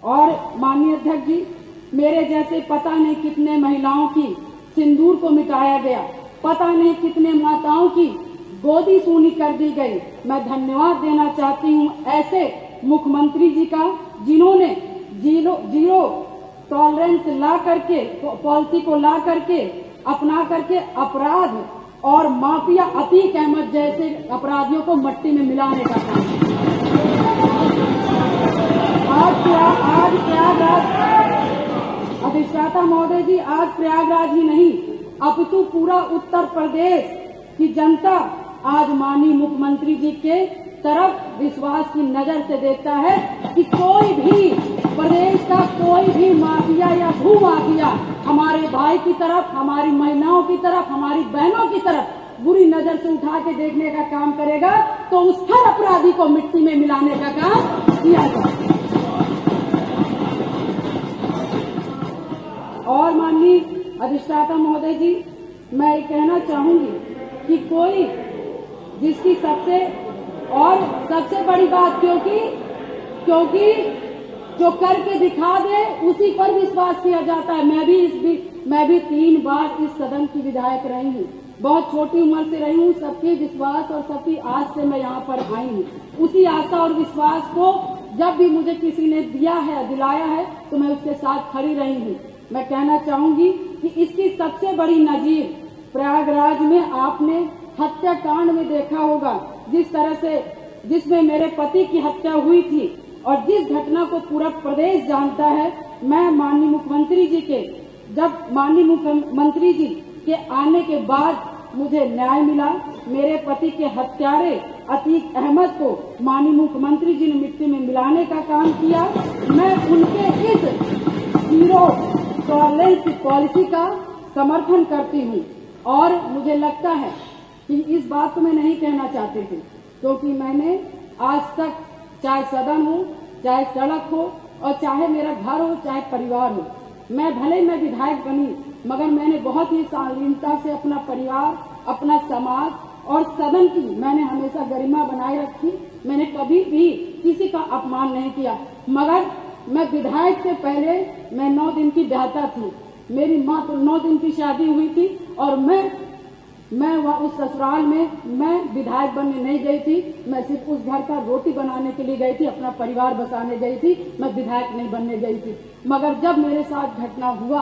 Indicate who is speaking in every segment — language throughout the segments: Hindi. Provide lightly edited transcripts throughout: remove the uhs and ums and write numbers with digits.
Speaker 1: और माननीय अध्यक्ष जी, मेरे जैसे पता नहीं कितने महिलाओं की सिंदूर को मिटाया गया, पता नहीं कितने माताओं की गोदी सूनी कर दी गई। मैं धन्यवाद देना चाहती हूँ ऐसे मुख्यमंत्री जी का, जिन्होंने जीरो टॉलरेंस ला करके, पॉलिसी को ला करके, अपना करके अपराध और माफिया अतीक अहमद जैसे अपराधियों को मट्टी में मिलाने का काम। आज प्रयागराज, अधिष्ठाता महोदय जी, आज प्रयागराज ही नहीं अपितु पूरा उत्तर प्रदेश की जनता आज माननीय मुख्यमंत्री जी के तरफ विश्वास की नजर से देखता है कि कोई भी प्रदेश का कोई भी माफिया या भू माफिया हमारे भाई की तरफ, हमारी महिलाओं की तरफ, हमारी बहनों की तरफ बुरी नजर से उठा के देखने का काम करेगा तो उस हर अपराधी को मिट्टी में मिलाने का काम किया जाए। और माननीय अधिष्ठाता महोदय जी, मैं ये कहना चाहूंगी कि कोई जिसकी सबसे बड़ी बात, क्योंकि जो करके दिखा दे उसी पर विश्वास किया जाता है। मैं भी 3 बार इस सदन की विधायक रही हूँ, बहुत छोटी उम्र से रही हूँ। सबके विश्वास और सबकी आस से मैं यहाँ पर आई हूँ। उसी आशा और विश्वास को जब भी मुझे किसी ने दिलाया है तो मैं उसके साथ खड़ी रही हूँ। मैं कहना चाहूंगी कि इसकी सबसे बड़ी नजीर प्रयागराज में आपने हत्याकांड में देखा होगा, जिस तरह से जिसमें मेरे पति की हत्या हुई थी और जिस घटना को पूरा प्रदेश जानता है। मैं माननीय मुख्यमंत्री जी के आने के बाद मुझे न्याय मिला। मेरे पति के हत्यारे अतीक अहमद को माननीय मुख्यमंत्री जी ने मिट्टी में मिलाने का काम किया। मैं उनके इस जीरो टॉलरेंस की पॉलिसी का समर्थन करती हूँ और मुझे लगता है कि इस बात को मैं नहीं कहना चाहती थी, क्योंकि मैंने आज तक चाहे सदन हो, चाहे सड़क हो और चाहे मेरा घर हो, चाहे परिवार हो, मैं विधायक बनी, मगर मैंने बहुत ही शालीनता से अपना परिवार, अपना समाज और सदन की मैंने हमेशा गरिमा बनाए रखी। मैंने कभी भी किसी का अपमान नहीं किया। मगर मैं विधायक से पहले मैं 9 दिन की ब्याहता थी। मेरी माँ को 9 दिन की शादी हुई थी और मैं उस ससुराल में मैं विधायक बनने नहीं गई थी। मैं सिर्फ उस घर का रोटी बनाने के लिए गई थी, अपना परिवार बसाने गई थी। मैं विधायक नहीं बनने गई थी। मगर जब मेरे साथ घटना हुआ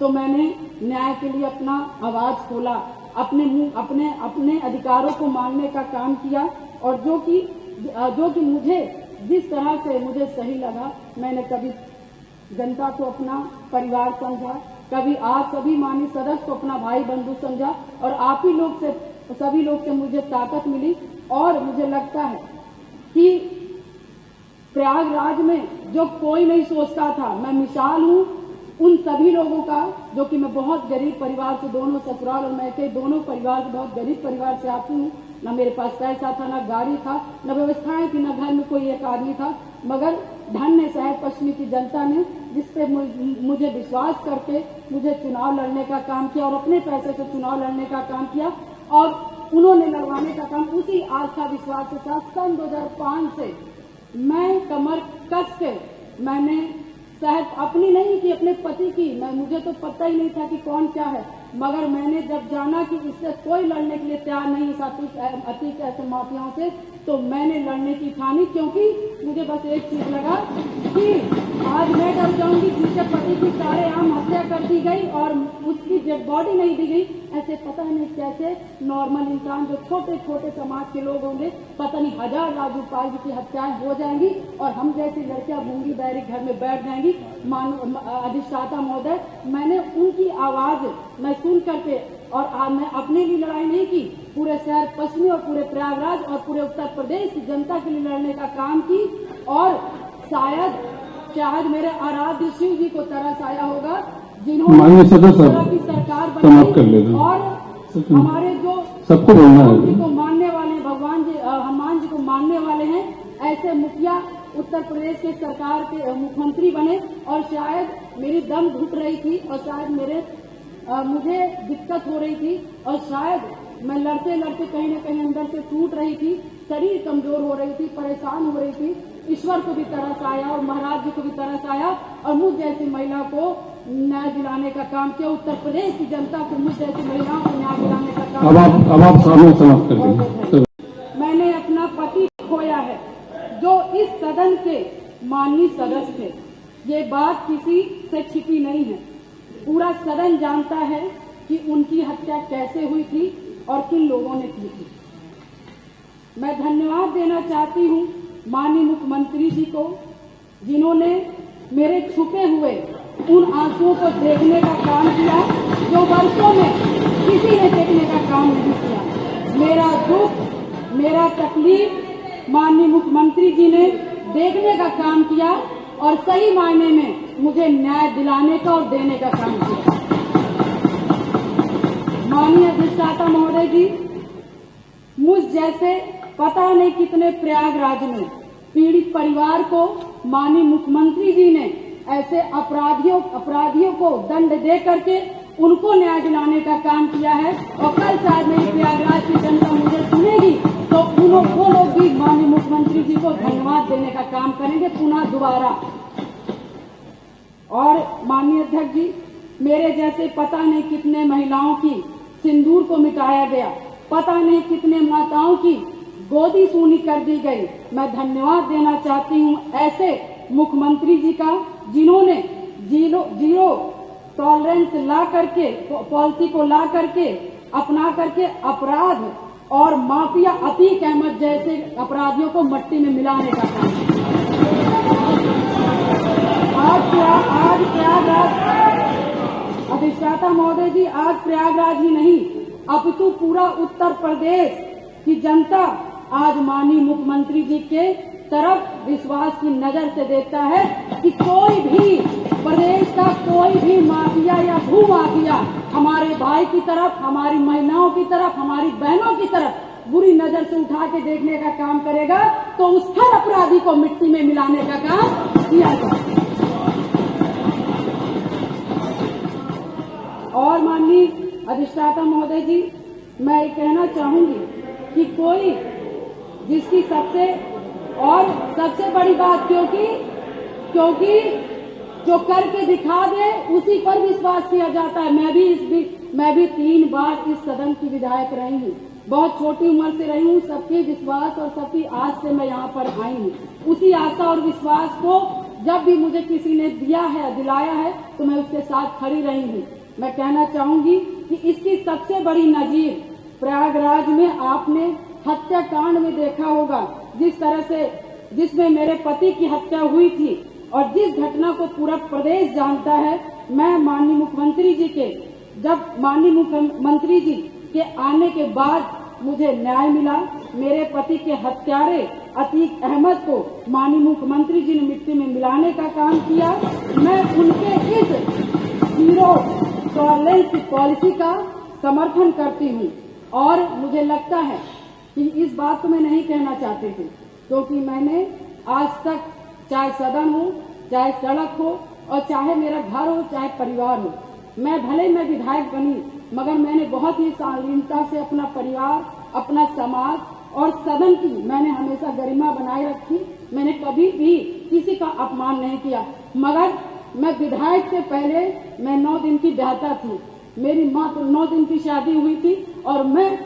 Speaker 1: तो मैंने न्याय के लिए अपना आवाज खोला, अपने अधिकारों को मांगने का काम किया और जो कि मुझे जिस तरह से मुझे सही लगा, मैंने कभी जनता को अपना परिवार समझा, कभी आप सभी माननीय सदस्य को अपना भाई बंधु समझा और आप ही सभी लोग से मुझे ताकत मिली। और मुझे लगता है कि प्रयागराज में जो कोई नहीं सोचता था, मैं मिसाल हूँ उन सभी लोगों का, जो कि मैं बहुत गरीब परिवार से, दोनों ससुराल और मैके दोनों परिवार से, बहुत गरीब परिवार से आती हूँ। न मेरे पास पैसा था, न गाड़ी था, न व्यवस्थाएं थी, न घर में कोई एक आदमी था। मगर धन्य शहर पश्चिमी की जनता ने, जिसपे मुझे विश्वास करके मुझे चुनाव लड़ने का काम किया और अपने पैसे से चुनाव लड़ने का काम किया और उन्होंने लड़वाने का काम उसी आस्था विश्वास के साथ सन 2005 से मैं कमर कस के मैंने शायद अपनी नहीं की, अपने पति की, मुझे तो पता ही नहीं था कि कौन क्या है। मगर मैंने जब जाना कि इससे कोई लड़ने के लिए तैयार नहीं था अतीक ऐसे माफियाओं से, तो मैंने लड़ने की ठानी, क्योंकि मुझे बस एक चीज लगा कि आज मैं डर जाऊंगी जिसके पति की सारेआम हत्या कर दी गई और उसकी डेड बॉडी नहीं दी गई। ऐसे पता नहीं कैसे नॉर्मल इंसान, जो छोटे छोटे समाज के लोग होंगे, पता नहीं 1000 राजू पाल की हत्याएं हो जाएंगी और हम जैसी लड़कियां गूंगी बहरी घर में बैठ जाएंगी। अधिष्ठाता महोदय, मैंने उनकी आवाज मैं सुन करके और मैं अपने लिए लड़ाई नहीं की, पूरे शहर पश्चिमी और पूरे प्रयागराज और पूरे उत्तर प्रदेश की जनता के लिए लड़ने का काम की। और शायद मेरे आराध्य शिव जी को तरस आया होगा, जिन्होंने की सरकार बनाई और हमारे जो सबको जी को मानने वाले हैं, भगवान जी हनुमान जी को मानने वाले हैं, ऐसे मुखिया उत्तर प्रदेश के सरकार के मुख्यमंत्री बने। और शायद मेरी दम घुट रही थी और शायद मुझे दिक्कत हो रही थी और शायद मैं लड़ते लड़ते कहीं न कहीं अंदर से टूट रही थी, शरीर कमजोर हो रही थी, परेशान हो रही थी। ईश्वर को भी तरस आया और महाराज जी को भी तरस आया और मुझ जैसी महिला को न्याय दिलाने का काम किया। उत्तर प्रदेश की जनता को मुझ जैसी महिलाओं को न्याय दिलाने का काम किया।
Speaker 2: अब आप समाप्त कर दीजिए।
Speaker 1: मैंने अपना पति खोया है जो इस सदन के माननीय सदस्य थे। ये बात किसी से छिपी नहीं है। पूरा सदन जानता है कि उनकी हत्या कैसे हुई थी और किन लोगों ने की थी। मैं धन्यवाद देना चाहती हूँ माननीय मुख्यमंत्री जी को, जिन्होंने मेरे छुपे हुए उन आंसुओं को देखने का काम किया जो वर्षों में किसी ने देखने का काम नहीं किया। मेरा दुख, मेरा तकलीफ माननीय मुख्यमंत्री जी ने देखने का काम किया और सही मायने में मुझे न्याय दिलाने का और देने का काम किया। माननीय अधिष्ठाता महोदय जी, मुझ जैसे पता नहीं कितने प्रयागराज में पीड़ित परिवार को माननीय मुख्यमंत्री जी ने ऐसे अपराधियों को दंड दे करके उनको न्याय दिलाने का काम किया है। और कल शायद मेरी प्रयागराज की जनता मुझे सुनेगी तो वो लोग भी माननीय मुख्यमंत्री जी को धन्यवाद देने का काम करेंगे पुनः दोबारा। और माननीय अध्यक्ष जी, मेरे जैसे पता नहीं कितने महिलाओं की सिंदूर को मिटाया गया, पता नहीं कितने माताओं की गोदी सूनी कर दी गई। मैं धन्यवाद देना चाहती हूँ ऐसे मुख्यमंत्री जी का, जिन्होंने जीरो टॉलरेंस ला करके पॉलिसी को ला करके अपना करके अपराध और माफिया अतीक अहमद जैसे अपराधियों को मट्टी में मिलाने का काम। आज प्रयागराज अधिष्ठाता महोदय जी, आज प्रयागराज ही नहीं अपितु पूरा उत्तर प्रदेश की जनता आज माननीय मुख्यमंत्री जी के तरफ विश्वास की नजर से देखता है कि कोई भी प्रदेश का कोई भी माफिया या भूमाफिया हमारे भाई की तरफ, हमारी महिलाओं की तरफ, हमारी बहनों की तरफ बुरी नजर से उठा के देखने का काम करेगा तो उस हर अपराधी को मिट्टी में मिलाने का काम किया जाए। और माननीय अधिष्ठाता महोदय जी, मैं ये कहना चाहूंगी कि कोई जिसकी सबसे बड़ी बात, क्योंकि जो करके दिखा दे उसी पर विश्वास किया जाता है। मैं भी 3 बार इस सदन की विधायक रही हूँ, बहुत छोटी उम्र से रही हूँ। सबके विश्वास और सबकी आस से मैं यहाँ पर आई हूँ। उसी आशा और विश्वास को जब भी मुझे किसी ने दिलाया है तो मैं उसके साथ खड़ी रही हूँ। मैं कहना चाहूंगी कि इसकी सबसे बड़ी नजीर प्रयागराज में आपने हत्याकांड में देखा होगा, जिस तरह से जिसमें मेरे पति की हत्या हुई थी और जिस घटना को पूरा प्रदेश जानता है। मैं माननीय मुख्यमंत्री जी के आने के बाद मुझे न्याय मिला। मेरे पति के हत्यारे अतीक अहमद को माननीय मुख्यमंत्री जी ने मिट्टी में मिलाने का काम किया। मैं उनके इस जीरो टॉलरेंस की पॉलिसी का समर्थन करती हूँ और मुझे लगता है कि इस बात को मैं नहीं कहना चाहती थी, क्योंकि मैंने आज तक चाहे सदन हो, चाहे सड़क हो और चाहे मेरा घर हो, चाहे परिवार हो, मैं विधायक बनी, मगर मैंने बहुत ही शालीनता से अपना परिवार, अपना समाज और सदन की मैंने हमेशा गरिमा बनाए रखी। मैंने कभी भी किसी का अपमान नहीं किया। मगर मैं विधायक से पहले मैं 9 दिन की ब्याहता थी। मेरी माँ को 9 दिन की शादी हुई थी और मैं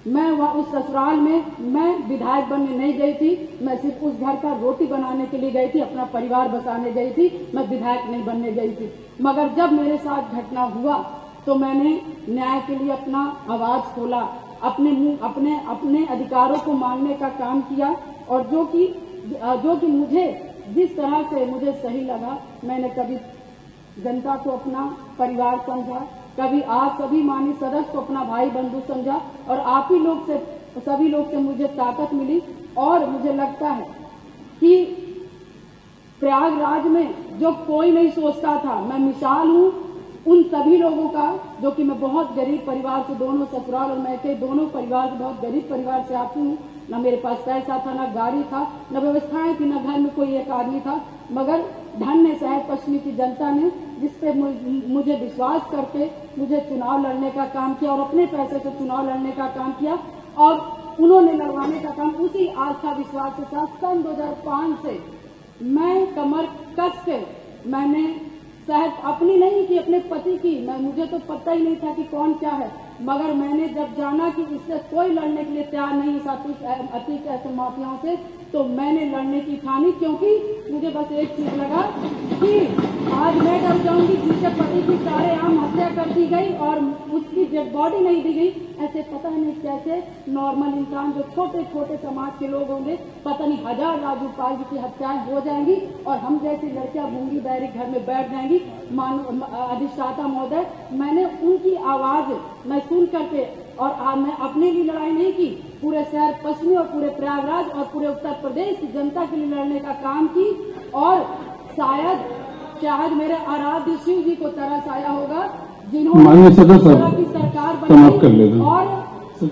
Speaker 1: उस ससुराल में मैं विधायक बनने नहीं गई थी। मैं सिर्फ उस घर का रोटी बनाने के लिए गई थी, अपना परिवार बसाने गई थी। मैं विधायक नहीं बनने गई थी। मगर जब मेरे साथ घटना हुआ तो मैंने न्याय के लिए अपना आवाज खोला, अपने अधिकारों को मांगने का काम किया और जो कि मुझे जिस तरह से मुझे सही लगा, मैंने कभी जनता को अपना परिवार समझा, कभी आप सभी माननीय सदस्य को अपना भाई बंधु समझा और आप ही लोग से, सभी लोग से मुझे ताकत मिली। और मुझे लगता है कि प्रयागराज में जो कोई नहीं सोचता था, मैं मिसाल हूँ उन सभी लोगों का, जो कि मैं बहुत गरीब परिवार से, दोनों ससुराल और मैके दोनों परिवार से, बहुत गरीब परिवार से आती हूँ। न मेरे पास पैसा था, न गाड़ी था, न व्यवस्थाएं थी, न घर में कोई एक आदमी था। मगर धन्य शहर पश्चिमी की जनता ने, जिस पे मुझे विश्वास करके मुझे चुनाव लड़ने का काम किया और अपने पैसे से चुनाव लड़ने का काम किया। और उन्होंने लड़वाने का काम उसी आस्था विश्वास के साथ सन 2005 से मैं कमर कस के मैंने शायद अपनी नहीं कि अपने पति की, मुझे तो पता ही नहीं था कि कौन क्या है, मगर मैंने जब जाना कि इससे कोई लड़ने के लिए तैयार नहीं था अतीत ऐसे माफियाओं से, तो मैंने लड़ने की ठानी, क्योंकि मुझे बस एक चीज लगा कि आज मैं डर जाऊंगी जिसके पति की सारेआम हत्या कर दी गई और उसकी डेड बॉडी नहीं दी गई। ऐसे पता नहीं कैसे नॉर्मल इंसान जो छोटे छोटे समाज के लोग होंगे, पता नहीं हजार राजू पाल की हत्याएं हो जाएंगी और हम जैसी लड़कियां गूंगी बहरी घर में बैठ जाएंगी। अधिष्ठाता महोदय, मैंने उनकी आवाज मैं सुन करके और मैं अपने लिए लड़ाई नहीं की, पूरे शहर पश्चिमी और पूरे प्रयागराज और पूरे उत्तर प्रदेश की जनता के लिए लड़ने का काम की। और शायद मेरे आराध्य शिव जी को तरस आया होगा जिन्होंने की सरकार बनाई और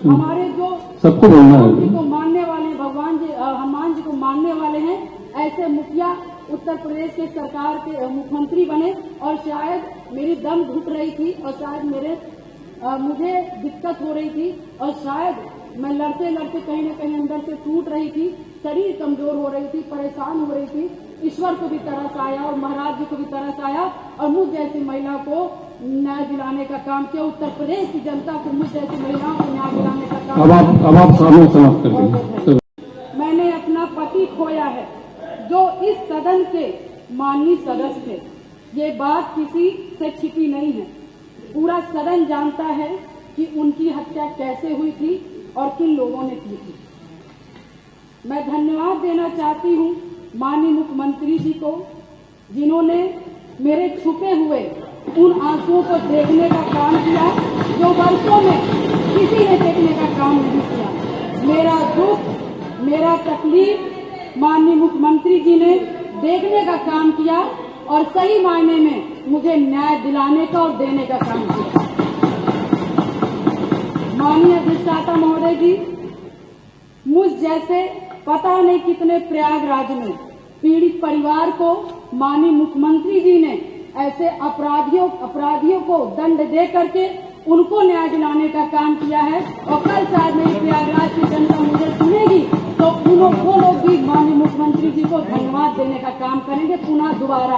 Speaker 1: हमारे जो
Speaker 2: सबको बोलना है
Speaker 1: जी को मानने वाले हैं, भगवान जी हनुमान जी को मानने वाले हैं, ऐसे मुखिया उत्तर प्रदेश के सरकार के मुख्यमंत्री बने। और शायद मेरी दम घुट रही थी और शायद मुझे दिक्कत हो रही थी और शायद मैं लड़ते लड़ते कहीं न कहीं अंदर से टूट रही थी, शरीर कमजोर हो रही थी, परेशान हो रही थी। ईश्वर को भी तरस आया और महाराज जी को भी तरस आया और मुझ जैसी महिला को न्याय दिलाने का काम किया। उत्तर प्रदेश की जनता को मुझ जैसी महिलाओं को न्याय दिलाने का काम
Speaker 2: अब आप समाप्त कर दीजिए।
Speaker 1: मैंने अपना पति खोया है जो इस सदन के माननीय सदस्य थे। ये बात किसी से छिपी नहीं है, पूरा सदन जानता है कि उनकी हत्या कैसे हुई थी और किन लोगों ने की थी। मैं धन्यवाद देना चाहती हूँ माननीय मुख्यमंत्री जी को, जिन्होंने मेरे छुपे हुए उन आंसुओं को देखने का काम किया जो वर्षों में किसी ने देखने का काम नहीं किया। मेरा दुख, मेरा तकलीफ माननीय मुख्यमंत्री जी ने देखने का काम किया और सही मायने में मुझे न्याय दिलाने का और देने का काम किया। माननीय अधिष्ठाता महोदय जी, मुझ जैसे पता नहीं कितने प्रयागराज में पीड़ित परिवार को माननीय मुख्यमंत्री जी ने ऐसे अपराधियों को दंड दे करके उनको न्याय दिलाने का काम किया है। और कल शायद मेरी प्रयागराज की जनता मुझे सुनेगी तो वो लोग भी माननीय मुख्यमंत्री जी को धन्यवाद देने का काम करेंगे पुनः दोबारा।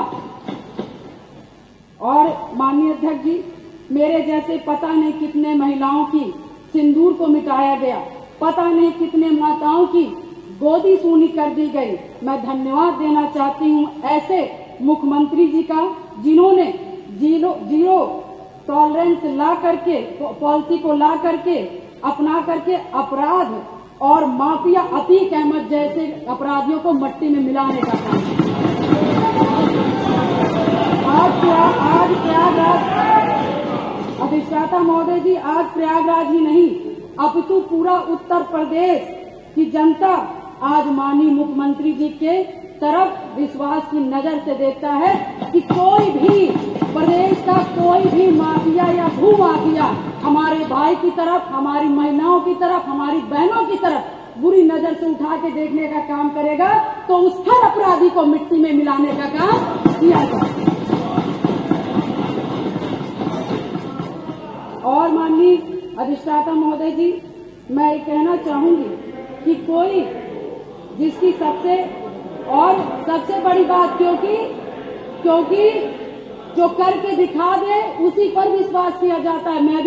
Speaker 1: और माननीय अध्यक्ष जी, मेरे जैसे पता नहीं कितने महिलाओं की सिंदूर को मिटाया गया, पता नहीं कितने माताओं की गोदी सूनी कर दी गई। मैं धन्यवाद देना चाहती हूँ ऐसे मुख्यमंत्री जी का, जिन्होंने जीरो टॉलरेंस ला करके पॉलिसी को ला करके अपना करके अपराध और माफिया अतीक अहमद जैसे अपराधियों को मट्टी में मिलाने का काम। आज प्रयागराज अधिष्ठाता महोदय जी, आज प्रयागराज ही नहीं अपितु पूरा उत्तर प्रदेश की जनता आज माननीय मुख्यमंत्री जी के तरफ विश्वास की नजर से देखता है कि कोई भी प्रदेश का कोई भी माफिया या भू माफिया हमारे भाई की तरफ, हमारी महिलाओं की तरफ, हमारी बहनों की तरफ बुरी नजर से उठा के देखने का काम करेगा तो उस हर अपराधी को मिट्टी में मिलाने का काम किया जाए। और माननीय अधिष्ठाता महोदय जी, मैं ये कहना चाहूंगी कि कोई जिसकी सबसे बड़ी बात, क्योंकि जो करके दिखा दे उसी पर विश्वास किया जाता है। मैं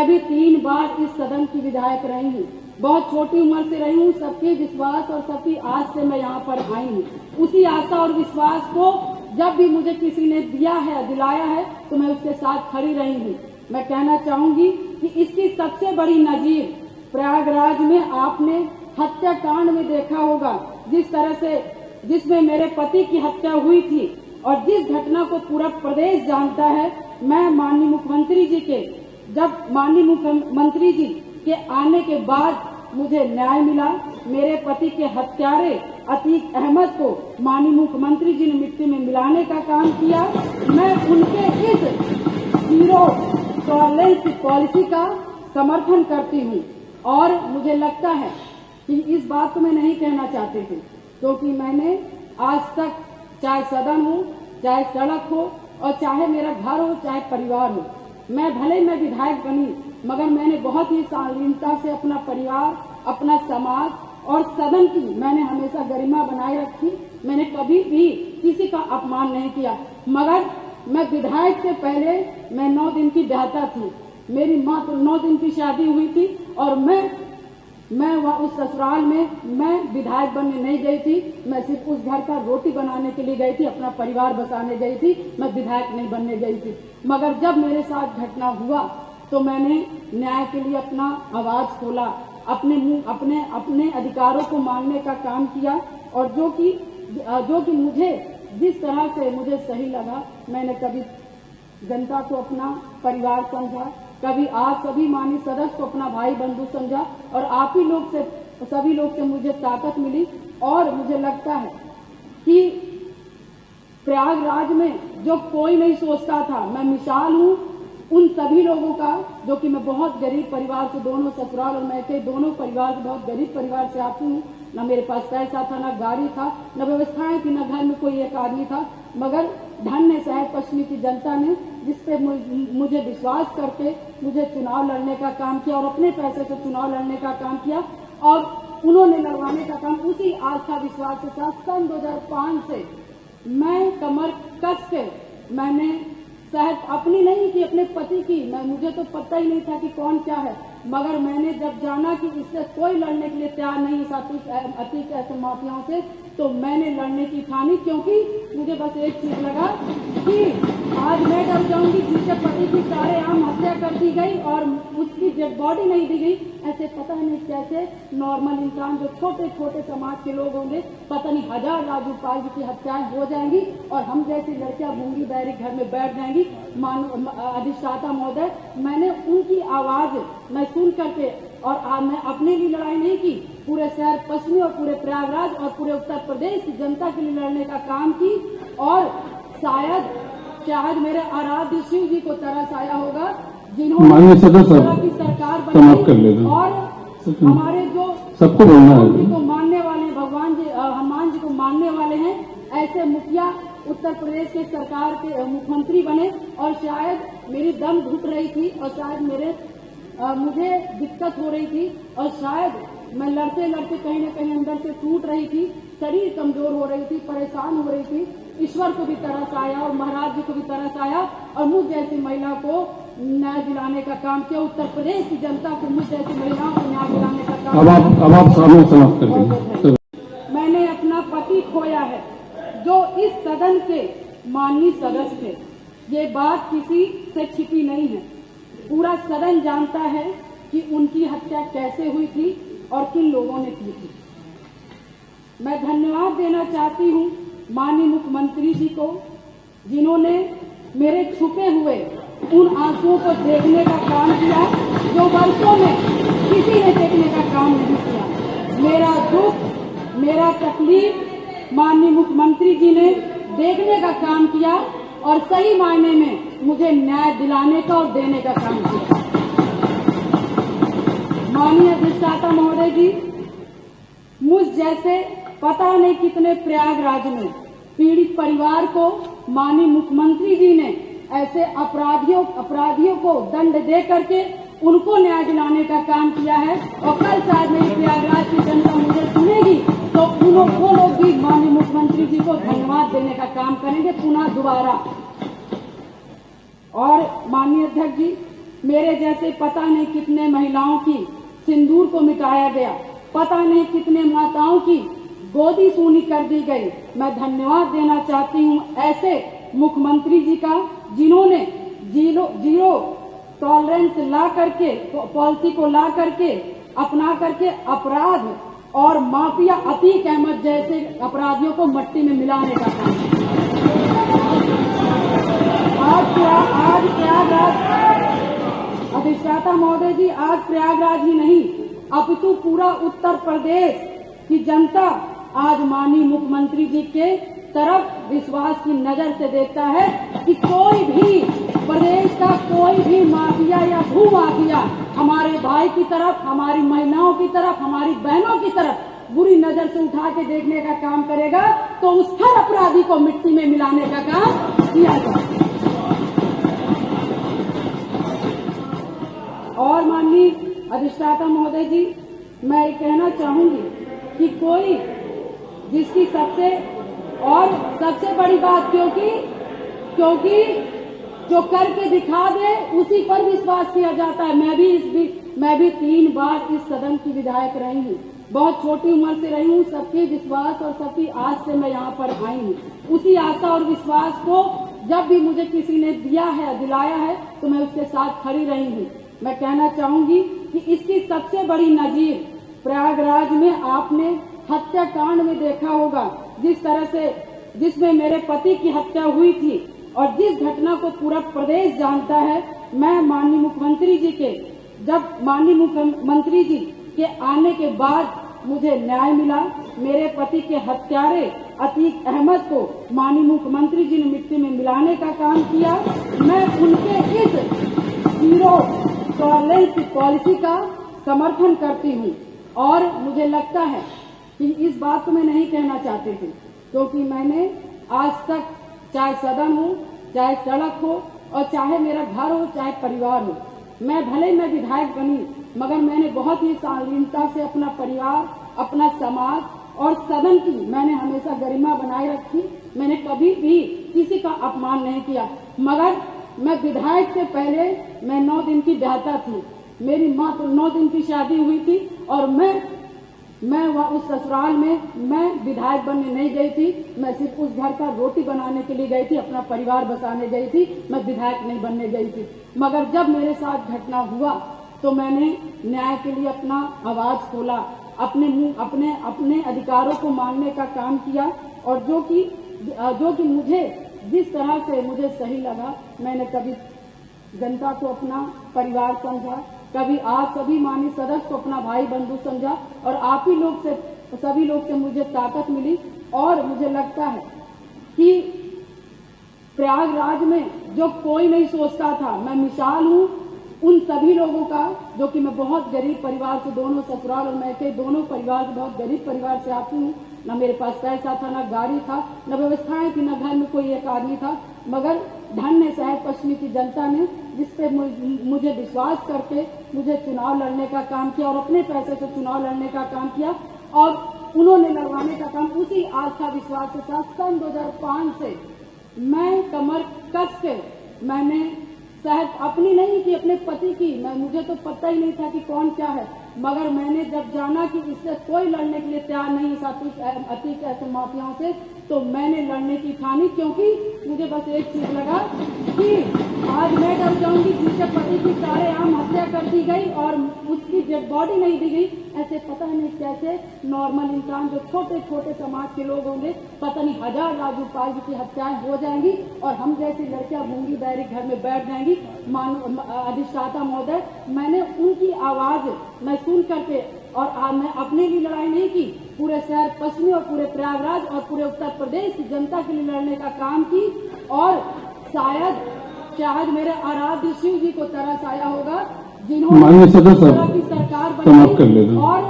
Speaker 1: भी 3 बार इस सदन की विधायक रही हूँ, बहुत छोटी उम्र से रही हूँ। सबके विश्वास और सबकी आस से मैं यहाँ पर आई हूँ। उसी आशा और विश्वास को जब भी मुझे किसी ने दिलाया है तो मैं उसके साथ खड़ी रही हूँ। मैं कहना चाहूंगी कि इसकी सबसे बड़ी नजीर प्रयागराज में आपने हत्याकांड में देखा होगा, जिस तरह से जिसमें मेरे पति की हत्या हुई थी और जिस घटना को पूरा प्रदेश जानता है। मैं माननीय मुख्यमंत्री जी के आने के बाद मुझे न्याय मिला। मेरे पति के हत्यारे अतीक अहमद को माननीय मुख्यमंत्री जी ने मिट्टी में मिलाने का काम किया। मैं उनके इस जीरो टॉलरेंस पॉलिसी का समर्थन करती हूँ और मुझे लगता है कि इस बात को मैं नहीं कहना चाहती थी, क्योंकि मैंने आज तक चाहे सदन हो, चाहे सड़क हो और चाहे मेरा घर हो, चाहे परिवार हो, मैं भले मैं विधायक बनी मगर मैंने बहुत ही शालीनता से अपना परिवार अपना समाज और सदन की मैंने हमेशा गरिमा बनाए रखी। मैंने कभी भी किसी का अपमान नहीं किया। मगर मैं विधायक से पहले मैं 9 दिन की ब्याहता थी। मेरी मात्र 9 दिन की शादी हुई थी और मैं वहाँ उस ससुराल में मैं विधायक बनने नहीं गई थी। मैं सिर्फ उस घर का रोटी बनाने के लिए गई थी, अपना परिवार बसाने गई थी। मैं विधायक नहीं बनने गई थी। मगर जब मेरे साथ घटना हुआ तो मैंने न्याय के लिए अपना आवाज खोला, अपने अधिकारों को मांगने का काम किया और जो कि मुझे जिस तरह से मुझे सही लगा, मैंने कभी जनता को अपना परिवार समझा, कभी आप सभी माननीय सदस्य को अपना भाई बंधु समझा और आप ही लोग से सभी लोग से मुझे ताकत मिली। और मुझे लगता है कि प्रयागराज में जो कोई नहीं सोचता था, मैं मिसाल हूँ उन सभी लोगों का जो कि मैं बहुत गरीब परिवार से, दोनों ससुराल और मैके दोनों परिवार से, बहुत गरीब परिवार से आती हूँ। न मेरे पास पैसा था, न गाड़ी था, न व्यवस्थाएं थी, न घर में कोई एक आदमी था। मगर धन्य शहर पश्चिमी की जनता ने जिस पे मुझे विश्वास करके मुझे चुनाव लड़ने का काम किया और अपने पैसे से चुनाव लड़ने का काम किया और उन्होंने लड़वाने का काम उसी आस्था विश्वास के साथ सन 2005 से मैं कमर कस के मैंने शायद अपनी नहीं की, अपने पति की, मुझे तो पता ही नहीं था कि कौन क्या है। मगर मैंने जब जाना कि इससे कोई लड़ने के लिए तैयार नहीं था अतीत ऐसे माफियाओं से, तो मैंने लड़ने की ठानी। क्योंकि मुझे बस एक चीज लगा कि आज मैं डर जाऊंगी जिसके पति की सारे आम हत्या कर दी गई और उसकी डेड बॉडी नहीं दी गई। ऐसे पता नहीं कैसे नॉर्मल इंसान जो छोटे छोटे समाज के लोग होंगे, पता नहीं 1000 राजू पाल की हत्याएं हो जाएंगी और हम जैसी लड़कियां गूंगी बैरी घर में बैठ जाएंगी। अधिष्ठाता महोदय, मैंने उनकी आवाज मैं सुन करके और मैं अपने लिए लड़ाई नहीं की, पूरे शहर पश्चिमी और पूरे प्रयागराज और पूरे उत्तर प्रदेश की जनता के लिए लड़ने का काम की। और शायद मेरे आराध्य शिव जी को तरस आया होगा जिन्होंने की सरकार बनाई और हमारे जो
Speaker 2: सबको बोलना है
Speaker 1: जी को मानने वाले भगवान जी हनुमान जी को मानने वाले हैं, ऐसे मुखिया उत्तर प्रदेश के सरकार के मुख्यमंत्री बने। और शायद मेरी दम घुट रही थी और शायद मुझे दिक्कत हो रही थी और शायद मैं लड़ते लड़ते कहीं न कहीं अंदर से टूट रही थी, शरीर कमजोर हो रही थी, परेशान हो रही थी। ईश्वर को भी तरस आया और महाराज जी को भी तरस आया और मुझ जैसी महिला को न्याय दिलाने का काम किया। उत्तर प्रदेश की जनता को मुझ जैसी महिलाओं को न्याय दिलाने का काम
Speaker 2: अब आप सामने समाप्त कर दीजिए।
Speaker 1: मैंने अपना पति खोया है जो इस सदन के माननीय सदस्य थे। ये बात किसी से छिपी नहीं है, पूरा सदन जानता है कि उनकी हत्या कैसे हुई थी और किन लोगों ने की थी। मैं धन्यवाद देना चाहती हूँ माननीय मुख्यमंत्री जी को, जिन्होंने मेरे छुपे हुए उन आंसुओं को देखने का काम किया जो वर्षों में किसी ने देखने का काम नहीं किया। मेरा दुख, मेरा तकलीफ माननीय मुख्यमंत्री जी ने देखने का काम किया और सही मायने में मुझे न्याय दिलाने का और देने का काम किया। माननीय अधिष्ठाता महोदय जी, मुझ जैसे पता नहीं कितने प्रयागराज में पीड़ित परिवार को माननीय मुख्यमंत्री जी ने ऐसे अपराधियों को दंड दे करके उनको न्याय दिलाने का काम किया है। और कल शायद मेरी प्रयागराज की जनता मुझे सुनेगी तो वो लोग भी माननीय मुख्यमंत्री जी को धन्यवाद देने का काम करेंगे पुनः दोबारा। और माननीय अध्यक्ष जी, मेरे जैसे पता नहीं कितने महिलाओं की सिंदूर को मिटाया गया, पता नहीं कितने माताओं की गोदी सूनी कर दी गई। मैं धन्यवाद देना चाहती हूँ ऐसे मुख्यमंत्री जी का, जिन्होंने जीरो टॉलरेंस ला करके पॉलिसी को ला करके अपना करके अपराध और माफिया अतीक अहमद जैसे अपराधियों को मट्टी में मिलाने का काम आज प्रयागराज अधिष्ठाता महोदय जी, आज प्रयागराज ही नहीं अपितु पूरा उत्तर प्रदेश की जनता आज माननीय मुख्यमंत्री जी के तरफ विश्वास की नजर से देखता है कि कोई भी प्रदेश का कोई भी माफिया या भू माफिया हमारे भाई की तरफ, हमारी महिलाओं की तरफ, हमारी बहनों की तरफ बुरी नजर से उठा के देखने का काम करेगा तो उस हर अपराधी को मिट्टी में मिलाने का काम किया जाए। और माननीय अधिष्ठाता महोदय जी, मैं ये कहना चाहूंगी कि कोई जिसकी सबसे बड़ी बात क्योंकि जो करके दिखा दे उसी पर विश्वास किया जाता है। मैं भी 3 बार इस सदन की विधायक रही हूँ, बहुत छोटी उम्र से रही हूँ। सबके विश्वास और सबकी आस से मैं यहाँ पर आई हूँ। उसी आशा और विश्वास को जब भी मुझे किसी ने दिलाया है तो मैं उसके साथ खड़ी रही हूँ। मैं कहना चाहूंगी कि इसकी सबसे बड़ी नजीर प्रयागराज में आपने हत्याकांड में देखा होगा, जिस तरह से जिसमें मेरे पति की हत्या हुई थी और जिस घटना को पूरा प्रदेश जानता है। मैं माननीय मुख्यमंत्री जी के आने के बाद मुझे न्याय मिला। मेरे पति के हत्यारे अतीक अहमद को माननीय मुख्यमंत्री जी ने मिट्टी में मिलाने का काम किया। मैं उनके इस जीरो टॉलरेंस की पॉलिसी का समर्थन करती हूँ और मुझे लगता है कि इस बात को मैं नहीं कहना चाहती थी, क्योंकि मैंने आज तक चाहे सदन हो, चाहे सड़क हो और चाहे मेरा घर हो, चाहे परिवार हो, मैं विधायक बनी, मगर मैंने बहुत ही शालीनता से अपना परिवार, अपना समाज और सदन की मैंने हमेशा गरिमा बनाए रखी। मैंने कभी भी किसी का अपमान नहीं किया। मगर मैं विधायक से पहले मैं 9 दिन की ब्याहता थी। मेरी माँ तो 9 दिन की शादी हुई थी और मैं उस ससुराल में मैं विधायक बनने नहीं गई थी। मैं सिर्फ उस घर का रोटी बनाने के लिए गई थी, अपना परिवार बसाने गई थी। मैं विधायक नहीं बनने गई थी। मगर जब मेरे साथ घटना हुआ तो मैंने न्याय के लिए अपना आवाज खोला, अपने अधिकारों को मांगने का काम किया और जो कि मुझे जिस तरह से मुझे सही लगा, मैंने कभी जनता को अपना परिवार समझा, कभी आप सभी माननीय सदस्य को अपना भाई बंधु समझा और आप ही लोग से, सभी लोग से मुझे ताकत मिली। और मुझे लगता है कि प्रयागराज में जो कोई नहीं सोचता था, मैं मिसाल हूँ उन सभी लोगों का, जो कि मैं बहुत गरीब परिवार से, दोनों ससुराल और मैके दोनों परिवार से, बहुत गरीब परिवार से आती हूँ। न मेरे पास पैसा था, न गाड़ी था, न व्यवस्थाएं थी, न घर में कोई एक आदमी था। मगर धन्य शहर पश्चिमी की जनता ने, जिसपे मुझे विश्वास करके मुझे चुनाव लड़ने का काम किया और अपने पैसे से चुनाव लड़ने का काम किया और उन्होंने लड़वाने का काम उसी आस्था विश्वास के साथ सन 2005 से मैं कमर कस के, मैंने शायद अपनी नहीं की, अपने पति की, मुझे तो पता ही नहीं था कि कौन क्या है। मगर मैंने जब जाना कि इससे कोई लड़ने के लिए तैयार नहीं था अतीक ऐसे माफियाओं से, तो मैंने लड़ने की ठानी, क्योंकि मुझे बस एक चीज लगा कि आज मैं डर जाऊंगी जिसके पति की सारे आम हत्या कर दी गई और उसकी डेड बॉडी नहीं दी गई। ऐसे पता नहीं कैसे नॉर्मल इंसान, जो छोटे छोटे समाज के लोग होंगे, पता नहीं 1000 राजू पाल की हत्याएं हो जाएंगी और हम जैसी लड़कियां गूंगी बैरी घर में बैठ जाएंगी। अधिष्ठाता महोदय, मैंने उनकी आवाज मैं सुन करके, और मैं अपने लिए लड़ाई नहीं की, पूरे शहर पश्चिमी और पूरे प्रयागराज और पूरे उत्तर प्रदेश की जनता के लिए लड़ने का काम की। और शायद मेरे आराध्य शिव जी को तरस आया होगा, जिन्होंने की सरकार बनाई और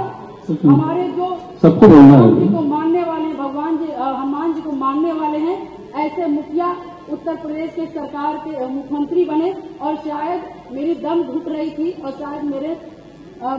Speaker 1: हमारे जो
Speaker 2: सबको बोलना है
Speaker 1: जी को मानने वाले, भगवान जी हनुमान जी को मानने वाले हैं, ऐसे मुखिया उत्तर प्रदेश के सरकार के मुख्यमंत्री बने। और शायद मेरी दम घुट रही थी और शायद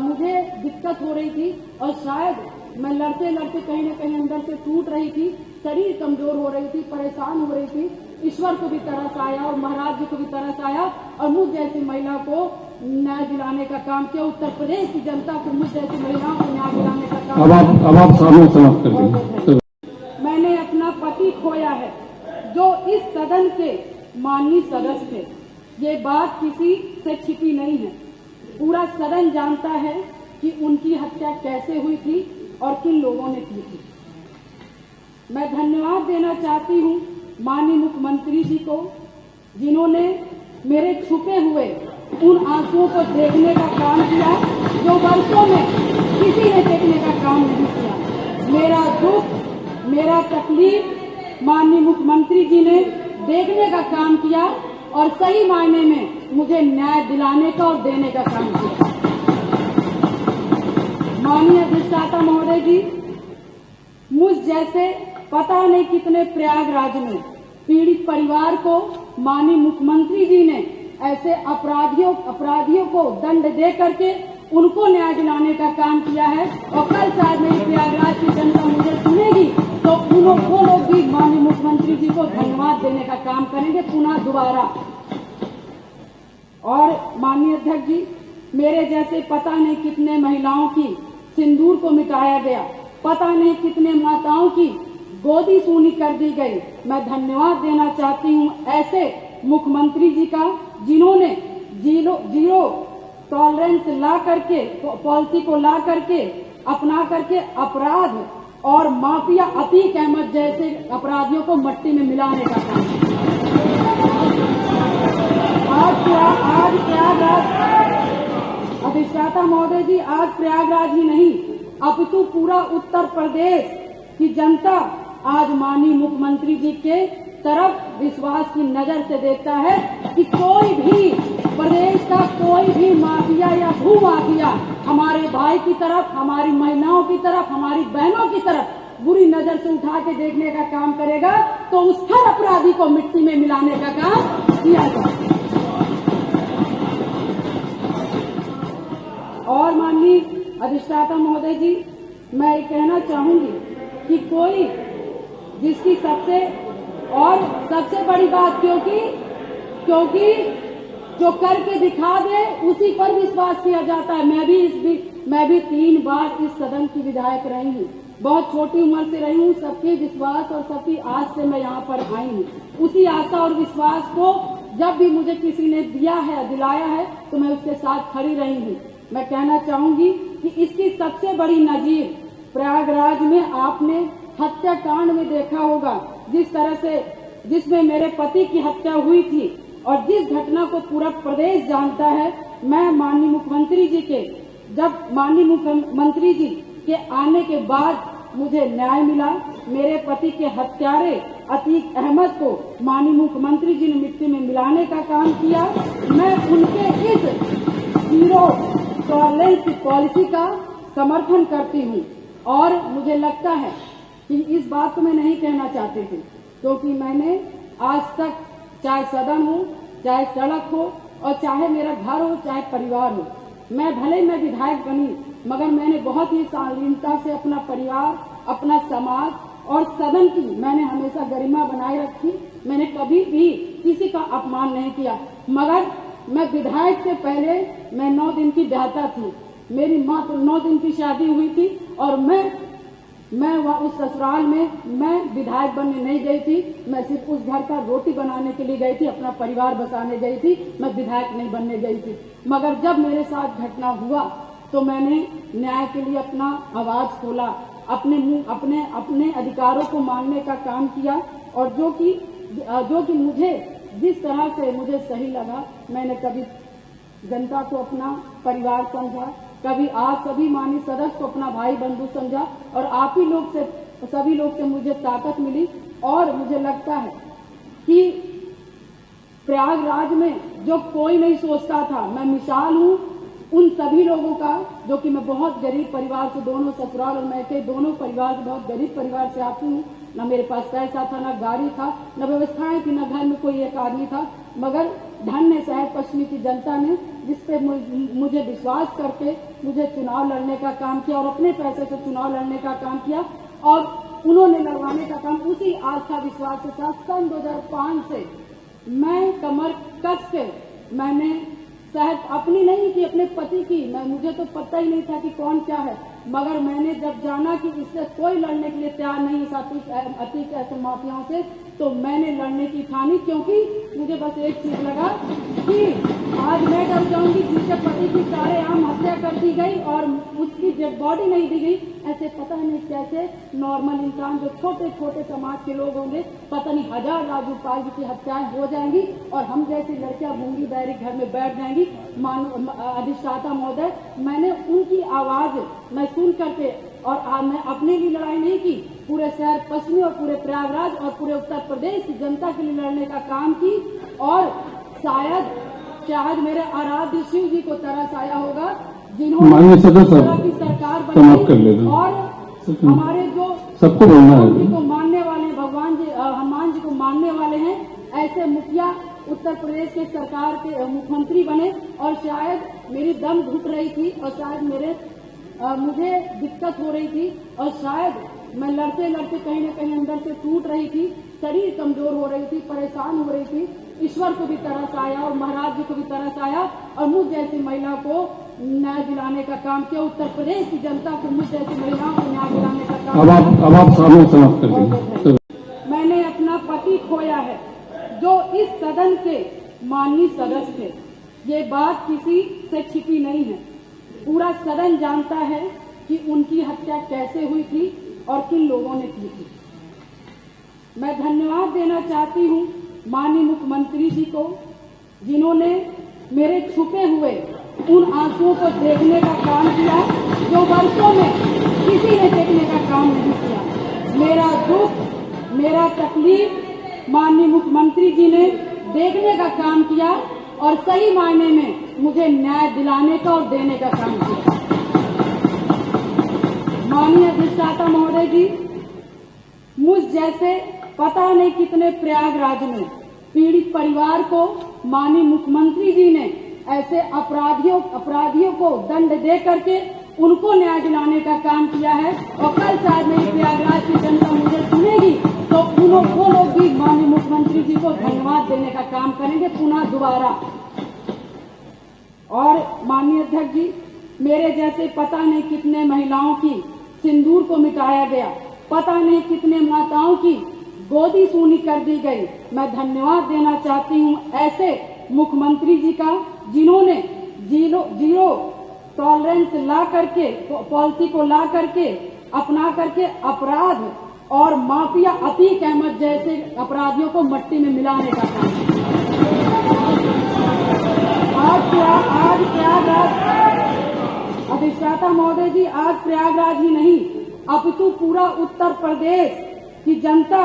Speaker 1: मुझे दिक्कत हो रही थी और शायद मैं लड़ते लड़ते कहीं न कहीं अंदर से टूट रही थी, शरीर कमजोर हो रही थी, परेशान हो रही थी। ईश्वर को भी तरस आया और महाराज जी को भी तरस आया और मुझ जैसी महिला को न्याय दिलाने का काम किया। उत्तर प्रदेश की जनता को, मुझ जैसी महिलाओं को न्याय दिलाने का काम।
Speaker 2: अब आप सामने समाप्त कर देंगे।
Speaker 1: मैंने अपना पति खोया है, जो इस सदन के माननीय सदस्य थे। ये बात किसी से छिपी नहीं है, पूरा सदन जानता है कि उनकी हत्या कैसे हुई थी और किन लोगों ने की थी। मैं धन्यवाद देना चाहती हूँ माननीय मुख्यमंत्री जी को, जिन्होंने मेरे छुपे हुए उन आंसुओं को देखने का काम किया जो वर्षों में किसी ने देखने का काम नहीं किया। मेरा दुख, मेरा तकलीफ माननीय मुख्यमंत्री जी ने देखने का काम किया और सही मायने में मुझे न्याय दिलाने का और देने का काम किया। माननीय अधिष्ठाता महोदय जी, मुझ जैसे पता नहीं कितने प्रयागराज में पीड़ित परिवार को माननीय मुख्यमंत्री जी ने ऐसे अपराधियों को दंड दे करके उनको न्याय दिलाने का काम किया है। और कल शायद मेरी प्रयागराज की जनता मुझे सुनेगी तो वो लोग भी माननीय मुख्यमंत्री जी को धन्यवाद देने का काम करेंगे पुनः दोबारा। और माननीय अध्यक्ष जी, मेरे जैसे पता नहीं कितने महिलाओं की सिंदूर को मिटाया गया, पता नहीं कितने माताओं की गोदी सूनी कर दी गई। मैं धन्यवाद देना चाहती हूं ऐसे मुख्यमंत्री जी का, जिन्होंने जीरो टॉलरेंस ला करके, पॉलिसी को ला करके, अपना करके अपराध और माफिया अतीक अहमद जैसे अपराधियों को मट्टी में मिलाने का काम। आज प्रयागराज, अधिष्ठाता महोदय जी, आज प्रयागराज ही नहीं अपितु पूरा उत्तर प्रदेश की जनता आज माननीय मुख्यमंत्री जी के तरफ विश्वास की नजर से देखता है कि कोई भी प्रदेश का कोई भी माफिया या भू माफिया हमारे भाई की तरफ, हमारी महिलाओं की तरफ, हमारी बहनों की तरफ बुरी नजर से उठा के देखने का काम करेगा तो उस हर अपराधी को मिट्टी में मिलाने का काम किया जाए। और माननीय अधिष्ठाता महोदय जी, मैं ये कहना चाहूंगी कि कोई जिसकी सबसे बड़ी बात, क्योंकि जो करके दिखा दे उसी पर विश्वास किया जाता है। मैं भी 3 बार इस सदन की विधायक रही हूँ, बहुत छोटी उम्र से रही हूँ। सबके विश्वास और सबकी आस से मैं यहाँ पर आई हूँ। उसी आशा और विश्वास को जब भी मुझे किसी ने दिलाया है तो मैं उसके साथ खड़ी रही हूँ। मैं कहना चाहूंगी कि इसकी सबसे बड़ी नजीर प्रयागराज में आपने हत्याकांड में देखा होगा, जिस तरह से जिसमें मेरे पति की हत्या हुई थी और जिस घटना को पूरा प्रदेश जानता है। मैं माननीय मुख्यमंत्री जी के आने के बाद मुझे न्याय मिला। मेरे पति के हत्यारे अतीक अहमद को माननीय मुख्यमंत्री जी ने मिट्टी में मिलाने का काम किया। मैं उनके इस जीरो टॉलरेंस की पॉलिसी का समर्थन करती हूँ। और मुझे लगता है कि इस बात को मैं नहीं कहना चाहती थी, क्योंकि मैंने आज तक, चाहे सदन हो, चाहे सड़क हो और चाहे मेरा घर हो, चाहे परिवार हो, मैं विधायक बनी, मगर मैंने बहुत ही शालीनता से अपना परिवार, अपना समाज और सदन की मैंने हमेशा गरिमा बनाए रखी। मैंने कभी भी किसी का अपमान नहीं किया। मगर मैं विधायक से पहले मैं 9 दिन की ब्याहता थी। मेरी माँ को 9 दिन की शादी हुई थी और मैं उस ससुराल में मैं विधायक बनने नहीं गई थी। मैं सिर्फ उस घर का रोटी बनाने के लिए गई थी, अपना परिवार बसाने गई थी। मैं विधायक नहीं बनने गई थी। मगर जब मेरे साथ घटना हुआ तो मैंने न्याय के लिए अपना आवाज खोला, अपने अधिकारों को मांगने का काम किया। और जो कि मुझे जिस तरह से मुझे सही लगा, मैंने कभी जनता को अपना परिवार समझा, कभी आप सभी माननीय सदस्य को अपना भाई बंधु समझा और आप ही लोग से, सभी लोग से मुझे ताकत मिली। और मुझे लगता है कि प्रयागराज में जो कोई नहीं सोचता था, मैं मिसाल हूँ उन सभी लोगों का, जो कि मैं बहुत गरीब परिवार से, दोनों ससुराल और मैके दोनों परिवार से, बहुत गरीब परिवार से आती हूँ। न मेरे पास पैसा था, न गाड़ी था, न व्यवस्थाएं थी, न घर में कोई एक आदमी था। मगर धन्य शहर पश्चिमी की जनता ने, जिसपे मुझे विश्वास करके मुझे चुनाव लड़ने का काम किया और अपने पैसे से चुनाव लड़ने का काम किया। और उन्होंने लड़वाने का काम उसी आस्था विश्वास के साथ सन 2005 से मैं कमर कस के, मैंने शायद अपनी नहीं की, अपने पति की, मुझे तो पता ही नहीं था कि कौन क्या है। मगर मैंने जब जाना कि इससे कोई लड़ने के लिए तैयार नहीं था अतीक ऐसे माफियाओं से, तो मैंने लड़ने की ठानी। क्योंकि मुझे बस एक चीज लगा कि आज मैं डर जाऊंगी, जिसके पति की सारेआम हत्या कर दी गई और उसकी डेड बॉडी नहीं दी गई। ऐसे पता नहीं कैसे नॉर्मल इंसान, जो छोटे छोटे समाज के लोग होंगे, पता नहीं 1000 राजू पाल की हत्याएं हो जाएंगी और हम जैसी लड़कियां गूंगी बैरी घर में बैठ जाएंगी। अधिष्ठाता महोदय, मैंने उनकी आवाज मैं सुन करके, और मैं अपने लिए लड़ाई नहीं की, पूरे शहर पश्चिमी और पूरे प्रयागराज और पूरे उत्तर प्रदेश की जनता के लिए लड़ने का काम की। और शायद मेरे आराध्य शिव जी को तरस आया होगा, जिन्होंने इस तरह की सरकार बनाई। और हमारे जो
Speaker 2: सबको बोलना है,
Speaker 1: जी को मानने वाले, भगवान जी हनुमान जी को मानने वाले हैं, ऐसे मुखिया उत्तर प्रदेश के सरकार के मुख्यमंत्री बने और शायद मेरी दम घुट रही थी और शायद मुझे दिक्कत हो रही थी और शायद मैं लड़ते लड़ते कहीं न कहीं अंदर से टूट रही थी, शरीर कमजोर हो रही थी, परेशान हो रही थी। ईश्वर को भी तरस आया और महाराज जी को भी तरस आया और मुझ जैसी महिला को न्याय दिलाने का काम किया। उत्तर प्रदेश की जनता को मुझ जैसी महिलाओं को न्याय दिलाने का काम
Speaker 2: अब आप सामने समाप्त कर देंगे।
Speaker 1: मैंने अपना पति खोया है जो इस सदन के माननीय सदस्य थे। ये बात किसी से छिपी नहीं है, पूरा सदन जानता है कि उनकी हत्या कैसे हुई थी और किन लोगों ने की थी। मैं धन्यवाद देना चाहती हूँ माननीय मुख्यमंत्री जी को, जिन्होंने मेरे छुपे हुए उन आंसुओं को देखने का काम किया जो वर्षों में किसी ने देखने का काम नहीं किया। मेरा दुख, मेरा तकलीफ माननीय मुख्यमंत्री जी ने देखने का काम किया और सही मायने में मुझे न्याय दिलाने का और देने का काम किया। माननीय अधिष्ठाता महोदय जी, मुझ जैसे पता नहीं कितने प्रयागराज में पीड़ित परिवार को माननीय मुख्यमंत्री जी ने ऐसे अपराधियों को दंड दे करके उनको न्याय दिलाने का काम किया है। और कल शायद मेरी प्रयागराज की जनता मुझे सुनेगी तो वो लोग भी माननीय मुख्यमंत्री जी को धन्यवाद देने का काम करेंगे पुनः दोबारा। और माननीय अध्यक्ष जी, मेरे जैसे पता नहीं कितने महिलाओं की सिंदूर को मिटाया गया, पता नहीं कितने माताओं की गोदी सूनी कर दी गई। मैं धन्यवाद देना चाहती हूँ ऐसे मुख्यमंत्री जी का, जिन्होंने जीरो टॉलरेंस ला करके पॉलिसी को ला करके अपना करके अपराध और माफिया अतीक अहमद जैसे अपराधियों को मट्टी में मिलाने का काम। आज प्रयागराज अधिष्ठाता महोदय जी, आज प्रयागराज ही नहीं अपितु पूरा उत्तर प्रदेश की जनता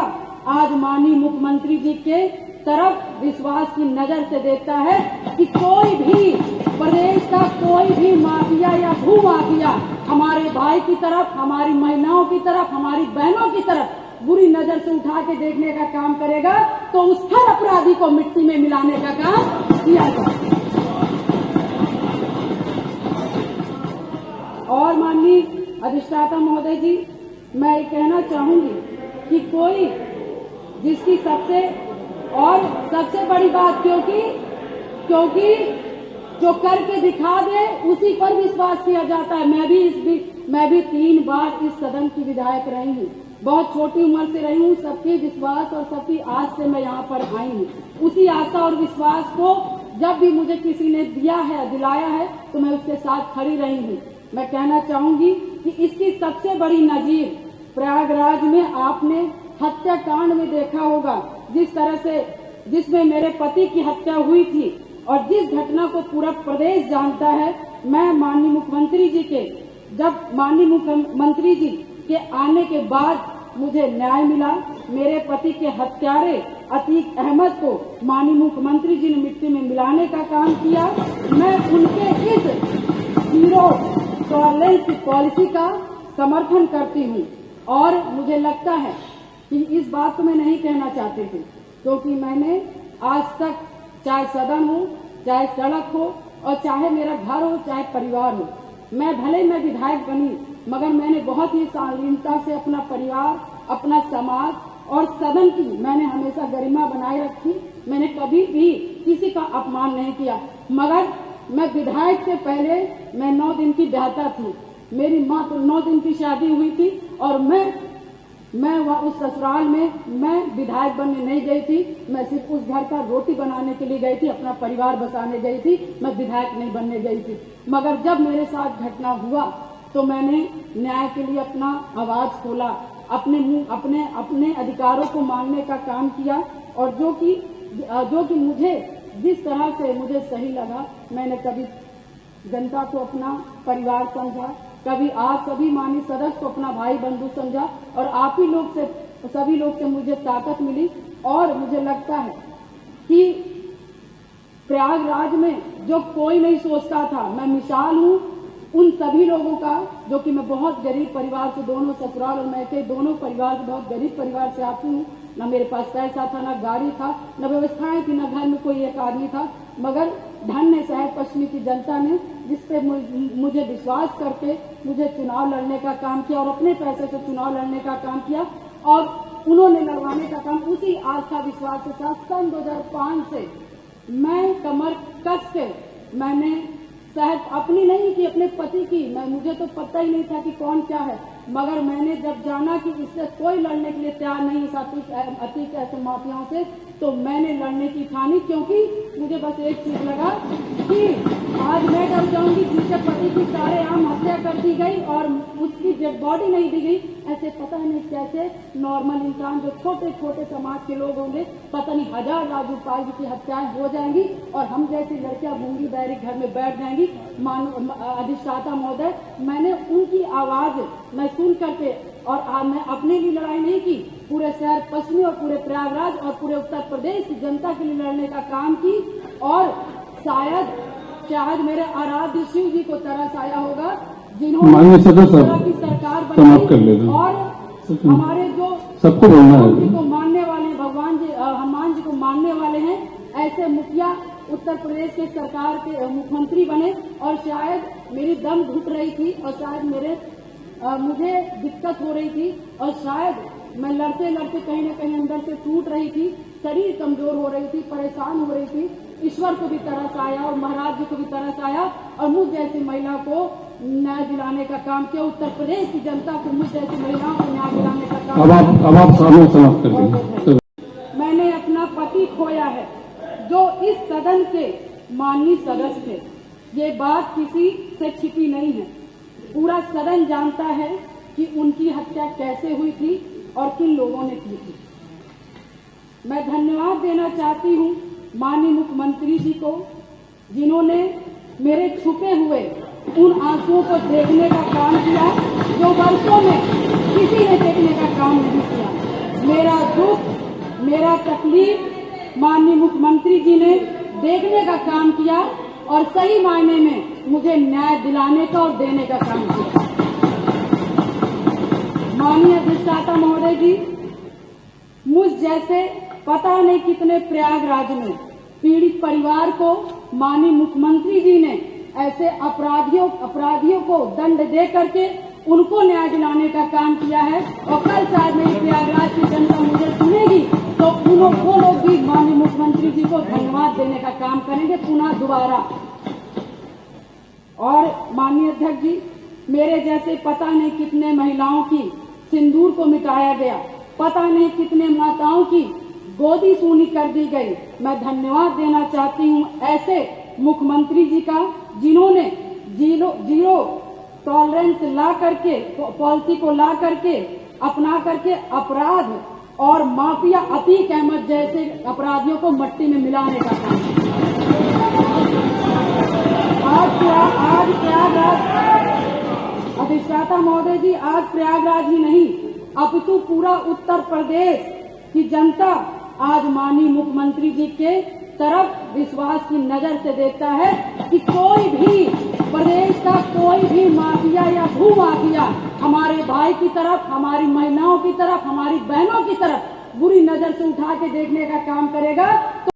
Speaker 1: आज माननीय मुख्यमंत्री जी के तरफ विश्वास की नजर से देखता है कि कोई भी प्रदेश का कोई भी माफिया या भू माफिया हमारे भाई की तरफ, हमारी महिलाओं की तरफ, हमारी बहनों की तरफ बुरी नजर से उठा के देखने का काम करेगा तो उस हर अपराधी को मिट्टी में मिलाने का काम किया जाए। और माननीय अधिष्ठाता महोदय जी, मैं ये कहना चाहूंगी कि कोई जिसकी सबसे बड़ी बात, क्योंकि जो करके दिखा दे उसी पर विश्वास किया जाता है। मैं भी 3 बार इस सदन की विधायक रही हूँ, बहुत छोटी उम्र से रही हूँ। सबके विश्वास और सबकी आस से मैं यहाँ पर आई हूँ। उसी आशा और विश्वास को जब भी मुझे किसी ने दिलाया है तो मैं उसके साथ खड़ी रही हूँ। मैं कहना चाहूंगी कि इसकी सबसे बड़ी नजीर प्रयागराज में आपने हत्याकांड में देखा होगा, जिस तरह से जिसमें मेरे पति की हत्या हुई थी और जिस घटना को पूरा प्रदेश जानता है। मैं माननीय मुख्यमंत्री जी के आने के बाद मुझे न्याय मिला। मेरे पति के हत्यारे अतीक अहमद को माननीय मुख्यमंत्री जी ने मिट्टी में मिलाने का काम किया। मैं उनके इस जीरो टॉलरेंस की पॉलिसी का समर्थन करती हूँ और मुझे लगता है कि इस बात को मैं नहीं कहना चाहती थी, क्योंकि मैंने आज तक चाहे सदन हो, चाहे सड़क हो और चाहे मेरा घर हो, चाहे परिवार हो, मैं विधायक बनी मगर मैंने बहुत ही शालीनता से अपना परिवार, अपना समाज और सदन की मैंने हमेशा गरिमा बनाए रखी। मैंने कभी भी किसी का अपमान नहीं किया। मगर मैं विधायक से पहले मैं 9 दिन की ब्याहता थी। मेरी माँ तो 9 दिन की शादी हुई थी और मैं उस ससुराल में मैं विधायक बनने नहीं गई थी। मैं सिर्फ उस घर का रोटी बनाने के लिए गई थी, अपना परिवार बसाने गई थी। मैं विधायक नहीं बनने गई थी। मगर जब मेरे साथ घटना हुआ तो मैंने न्याय के लिए अपना आवाज खोला, अपने अधिकारों को मांगने का काम किया और जो कि मुझे जिस तरह से मुझे सही लगा, मैंने कभी जनता को अपना परिवार समझा, कभी आप सभी माननीय सदस्य को अपना भाई बंधु समझा और आप ही लोग से, सभी लोग से मुझे ताकत मिली। और मुझे लगता है कि प्रयागराज में जो कोई नहीं सोचता था, मैं मिसाल हूँ उन सभी लोगों का, जो कि मैं बहुत गरीब परिवार से, दोनों ससुराल और मैके दोनों परिवार से, बहुत गरीब परिवार से आती हूँ। न मेरे पास पैसा था, न गाड़ी था, न व्यवस्थाएं थी, न घर में कोई एक आदमी था। मगर धन्य शहर पश्चिमी की जनता ने जिसपे मुझे विश्वास करके मुझे चुनाव लड़ने का काम किया और अपने पैसे से चुनाव लड़ने का काम किया और उन्होंने लड़वाने का काम उसी आस्था विश्वास के साथ सन 2005 से मैं कमर कस के मैंने शायद अपनी नहीं कि अपने पति की, मुझे तो पता ही नहीं था कि कौन क्या है, मगर मैंने जब जाना कि इससे कोई लड़ने के लिए तैयार नहीं था अतीत ऐसे माफियाओं से, तो मैंने लड़ने की ठानी, क्योंकि मुझे बस एक चीज लगा कि आज मैं डर जाऊंगी जिसके पति की सारेआम हत्या कर दी गई और उसकी डेड बॉडी नहीं दी गई। ऐसे पता नहीं कैसे नॉर्मल इंसान जो छोटे छोटे समाज के लोग होंगे, पता नहीं हजार राजू पाल की हत्याएं हो जाएंगी और हम जैसी लड़कियां गूंगी बहरी घर में बैठ जाएंगी। अधिष्ठाता महोदय, मैंने उनकी आवाज मैं सुन करके और मैं अपने लिए लड़ाई नहीं की, पूरे शहर पश्चिमी और पूरे प्रयागराज और पूरे उत्तर प्रदेश की जनता के लिए लड़ने का काम की और शायद मेरे आराध्य शिव जी को तरस आया होगा जिन्होंने की सरकार बनाई और हमारे जो
Speaker 2: सबको बोलना है
Speaker 1: जी को मानने वाले हैं, भगवान जी हनुमान जी को मानने वाले हैं, ऐसे मुखिया उत्तर प्रदेश के सरकार के मुख्यमंत्री बने और शायद मेरी दम घुट रही थी और शायद मुझे दिक्कत हो रही थी और शायद मैं लड़ते लड़ते कहीं न कहीं अंदर से टूट रही थी, शरीर कमजोर हो रही थी, परेशान हो रही थी। ईश्वर को भी तरस आया और महाराज जी को भी तरस आया और मुझ जैसी महिला को न्याय दिलाने का काम किया। उत्तर प्रदेश की जनता को मुझ जैसी महिलाओं को न्याय दिलाने का काम किया।
Speaker 2: अब आप सामने समाप्त कर दें।
Speaker 1: मैंने अपना पति खोया है जो इस सदन के माननीय सदस्य थे। ये बात किसी से छिपी नहीं है, पूरा सदन जानता है कि उनकी हत्या कैसे हुई थी और किन लोगों ने की थी। मैं धन्यवाद देना चाहती हूँ माननीय मुख्यमंत्री जी को, जिन्होंने मेरे छुपे हुए उन आंसुओं को देखने का काम किया जो वर्षों में किसी ने देखने का काम नहीं किया। मेरा दुख, मेरा तकलीफ माननीय मुख्यमंत्री जी ने देखने का काम किया और सही मायने में मुझे न्याय दिलाने का और देने का काम किया। माननीय अधिष्ठाता महोदय जी, मुझ जैसे पता नहीं कितने प्रयागराज में पीड़ित परिवार को माननीय मुख्यमंत्री जी ने ऐसे अपराधियों को दंड दे करके उनको न्याय दिलाने का काम किया है और कल शायद मेरी प्रयागराज की जनता मुझे सुनेगी तो वो लोग भी माननीय मुख्यमंत्री जी को धन्यवाद देने का काम करेंगे पुनः दोबारा। और माननीय अध्यक्ष जी, मेरे जैसे पता नहीं कितने महिलाओं की सिंदूर को मिटाया गया, पता नहीं कितने माताओं की गोदी सूनी कर दी गई। मैं धन्यवाद देना चाहती हूँ ऐसे मुख्यमंत्री जी का, जिन्होंने जीरो टॉलरेंस ला करके पॉलिसी को ला करके अपना करके अपराध और माफिया अतीक अहमद जैसे अपराधियों को मट्टी में मिलाने का काम आज प्रयागराज अधिष्ठाता महोदय जी, आज प्रयागराज ही नहीं अपितु पूरा उत्तर प्रदेश की जनता आज माननीय मुख्यमंत्री जी के तरफ विश्वास की नजर से देखता है कि कोई भी प्रदेश का कोई भी माफिया या भू माफिया हमारे भाई की तरफ, हमारी महिलाओं की तरफ, हमारी बहनों की तरफ बुरी नजर से उठा के देखने का काम करेगा।